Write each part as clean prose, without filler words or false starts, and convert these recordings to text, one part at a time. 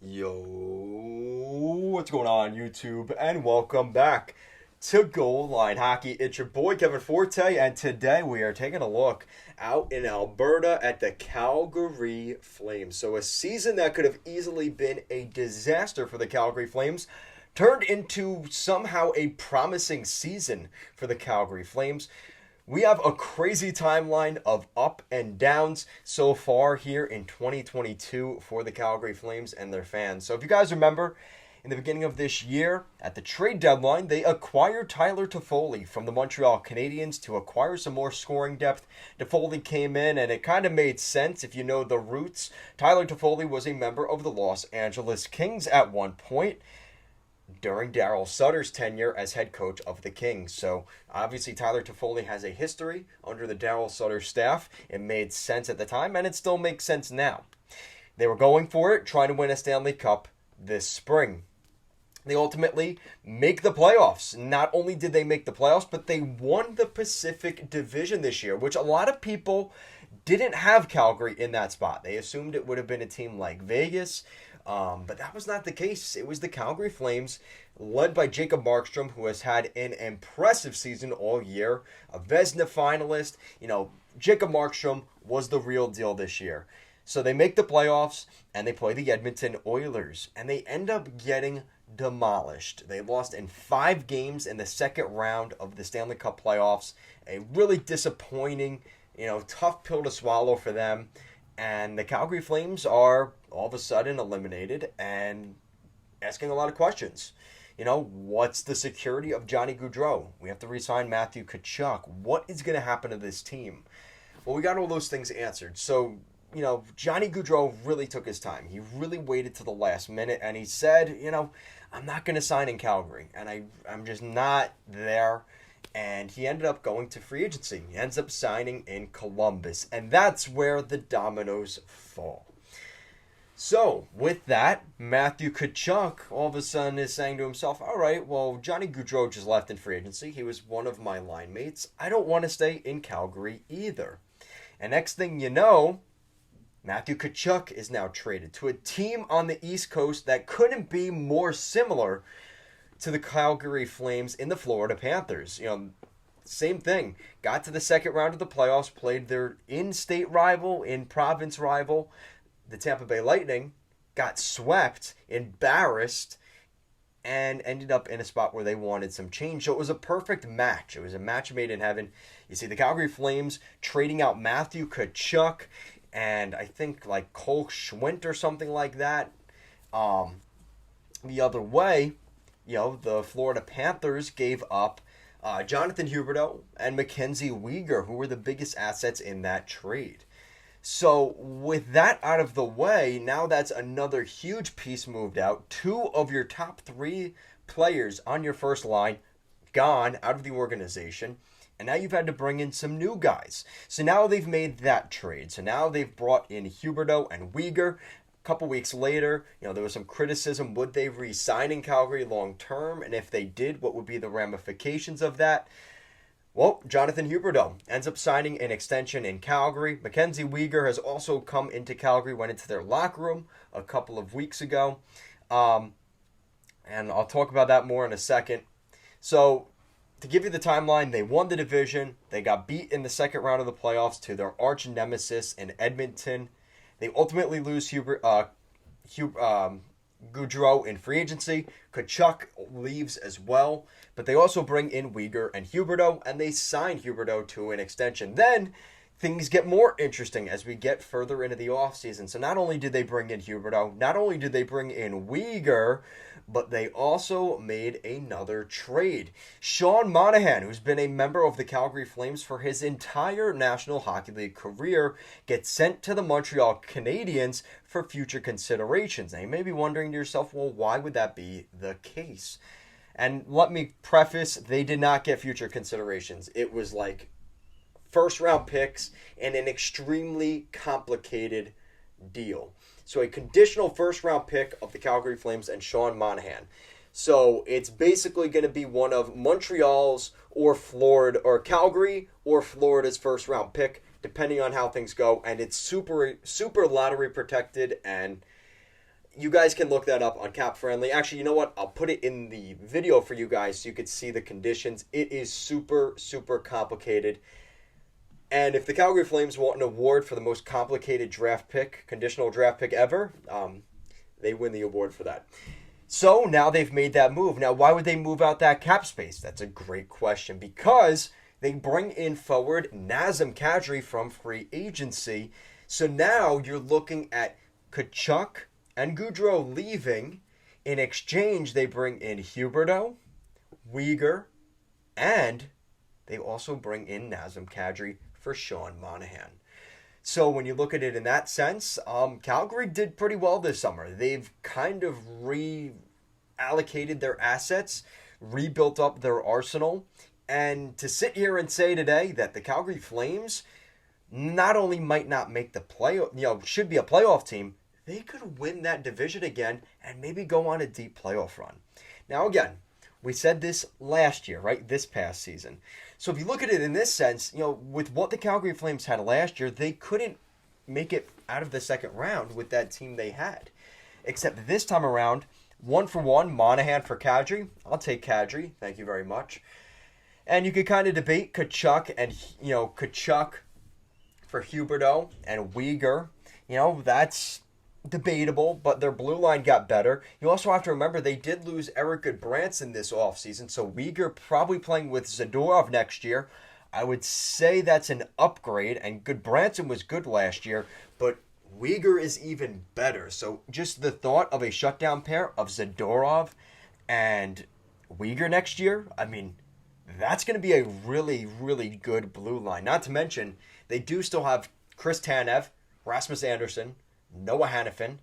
Yo, what's going on, YouTube? And welcome back to Goal Line Hockey. It's your boy Kevin Forte, and today we are taking a look out in Alberta at the Calgary Flames. So, a season that could have easily been a disaster for the Calgary Flames turned into somehow a promising season for the Calgary Flames. We have a crazy timeline of up and downs so far here in 2022 for the Calgary Flames and their fans. So if you guys remember, in the beginning of this year, at the trade deadline, they acquired Tyler Toffoli from the Montreal Canadiens to acquire some more scoring depth. Toffoli came in, and it kind of made sense if you know the roots. Tyler Toffoli was a member of the Los Angeles Kings at one point during Daryl Sutter's tenure as head coach of the Kings. So obviously Tyler Toffoli has a history under the Daryl Sutter staff. It made sense at the time, and it still makes sense now. They were going for it, trying to win a Stanley Cup this spring. They ultimately make the playoffs. Not only did they make the playoffs, but they won the Pacific Division this year, which a lot of people didn't have Calgary in that spot. They assumed it would have been a team like Vegas, but that was not the case. It was the Calgary Flames, led by Jacob Markstrom, who has had an impressive season all year, a Vezina finalist. Jacob Markstrom was the real deal this year. So they make the playoffs, and they play the Edmonton Oilers, and they end up getting demolished. They lost in 5 games in the second round of the Stanley Cup playoffs. A really disappointing, tough pill to swallow for them. And the Calgary Flames are all of a sudden eliminated and asking a lot of questions. What's the security of Johnny Gaudreau? We have to re-sign Matthew Tkachuk. What is going to happen to this team? Well, we got all those things answered. So, Johnny Gaudreau really took his time. He really waited to the last minute, and he said, I'm not going to sign in Calgary, and I'm just not there. And he ended up going to free agency. He ends up signing in Columbus. And that's where the dominoes fall. So, with that, Matthew Tkachuk all of a sudden is saying to himself, all right, well, Johnny Gaudreau just left in free agency. He was one of my line mates. I don't want to stay in Calgary either. And next thing you know, Matthew Tkachuk is now traded to a team on the East Coast that couldn't be more similar to the Calgary Flames in the Florida Panthers. Same thing. Got to the second round of the playoffs, played their in-state rival, in-province rival, the Tampa Bay Lightning, got swept, embarrassed, and ended up in a spot where they wanted some change. So it was a perfect match. It was a match made in heaven. You see the Calgary Flames trading out Matthew Tkachuk and I think like Cole Schwint or something like that. The other way, the Florida Panthers gave up Jonathan Huberdeau and Mackenzie Weegar, who were the biggest assets in that trade. So with that out of the way, now that's another huge piece moved out. 2 of your top 3 players on your first line gone out of the organization. And now you've had to bring in some new guys. So now they've made that trade. So now they've brought in Huberdeau and Weegar. A couple weeks later, there was some criticism. Would they re-sign in Calgary long term? And if they did, what would be the ramifications of that? Well, Jonathan Huberdeau ends up signing an extension in Calgary. Mackenzie Weegar has also come into Calgary, went into their locker room a couple of weeks ago. And I'll talk about that more in a second. So, to give you the timeline, they won the division. They got beat in the second round of the playoffs to their arch nemesis in Edmonton. They ultimately lose Gaudreau in free agency. Tkachuk leaves as well. But they also bring in Weegar and Huberdeau, and they sign Huberdeau to an extension. Then things get more interesting as we get further into the offseason. So not only did they bring in Huberdeau, not only did they bring in Weegar, but they also made another trade. Sean Monahan, who's been a member of the Calgary Flames for his entire National Hockey League career, gets sent to the Montreal Canadiens for future considerations. Now, you may be wondering to yourself, well, why would that be the case? And let me preface, they did not get future considerations. It was like first-round picks and an extremely complicated deal. So a conditional first-round pick of the Calgary Flames and Sean Monahan. So it's basically going to be one of Montreal's or Florida or Calgary or Florida's first-round pick, depending on how things go. And it's super lottery protected, and you guys can look that up on Cap Friendly. Actually, you know what? I'll put it in the video for you guys so you could see the conditions. It is super, super complicated. And if the Calgary Flames want an award for the most complicated draft pick, conditional draft pick ever, they win the award for that. So now they've made that move. Now, why would they move out that cap space? That's a great question. Because they bring in forward Nazem Kadri from free agency. So now you're looking at Tkachuk and Gaudreau leaving. In exchange, they bring in Huberdeau, Weegar, and they also bring in Nazem Kadri for Sean Monahan. So when you look at it in that sense, Calgary did pretty well this summer. They've kind of reallocated their assets, rebuilt up their arsenal, and to sit here and say today that the Calgary Flames not only might not make the should be a playoff team, they could win that division again and maybe go on a deep playoff run. Now again, we said this last year, right? This past season. So if you look at it in this sense, with what the Calgary Flames had last year, they couldn't make it out of the second round with that team they had. Except this time around, 1-for-1, Monahan for Kadri. I'll take Kadri. Thank you very much. And you could kind of debate Tkachuk and, Tkachuk for Huberdeau and Weegar. That's debatable, but their blue line got better. You also have to remember they did lose Eric Goodbranson this offseason, so Weegar probably playing with Zadorov next year. I would say that's an upgrade, and Goodbranson was good last year, but Weegar is even better. So just the thought of a shutdown pair of Zadorov and Weegar next year, that's going to be a really, really good blue line. Not to mention, they do still have Chris Tanev, Rasmus Anderson, Noah Hannafin,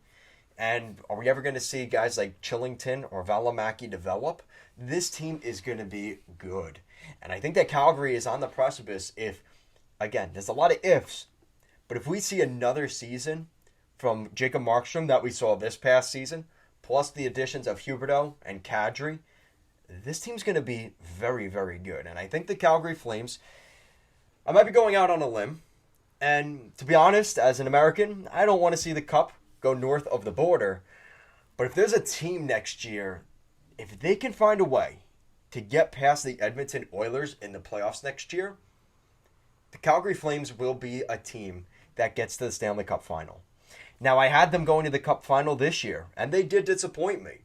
and are we ever going to see guys like Chillington or Valimaki develop? This team is going to be good. And I think that Calgary is on the precipice again, there's a lot of ifs, but if we see another season from Jacob Markstrom that we saw this past season, plus the additions of Huberdeau and Kadri, this team's going to be very, very good. And I think the Calgary Flames, I might be going out on a limb, and to be honest, as an American, I don't want to see the Cup go north of the border. But if there's a team next year, if they can find a way to get past the Edmonton Oilers in the playoffs next year, the Calgary Flames will be a team that gets to the Stanley Cup final. Now, I had them going to the Cup final this year, and they did disappoint me.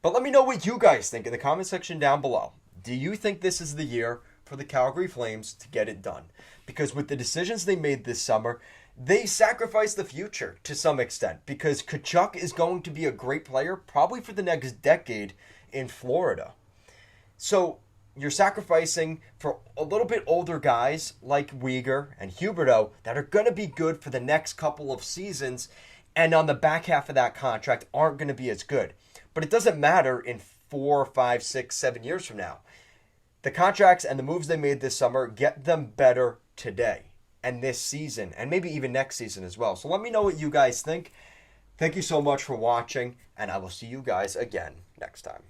But let me know what you guys think in the comment section down below. Do you think this is the year for the Calgary Flames to get it done? Because with the decisions they made this summer, they sacrificed the future to some extent. Because Tkachuk is going to be a great player probably for the next decade in Florida. So you're sacrificing for a little bit older guys like Weegar and Huberdeau that are going to be good for the next couple of seasons, and on the back half of that contract aren't going to be as good. But it doesn't matter in 4, 5, 6, 7 years from now. The contracts and the moves they made this summer get them better today and this season, and maybe even next season as well. So let me know what you guys think. Thank you so much for watching, and I will see you guys again next time.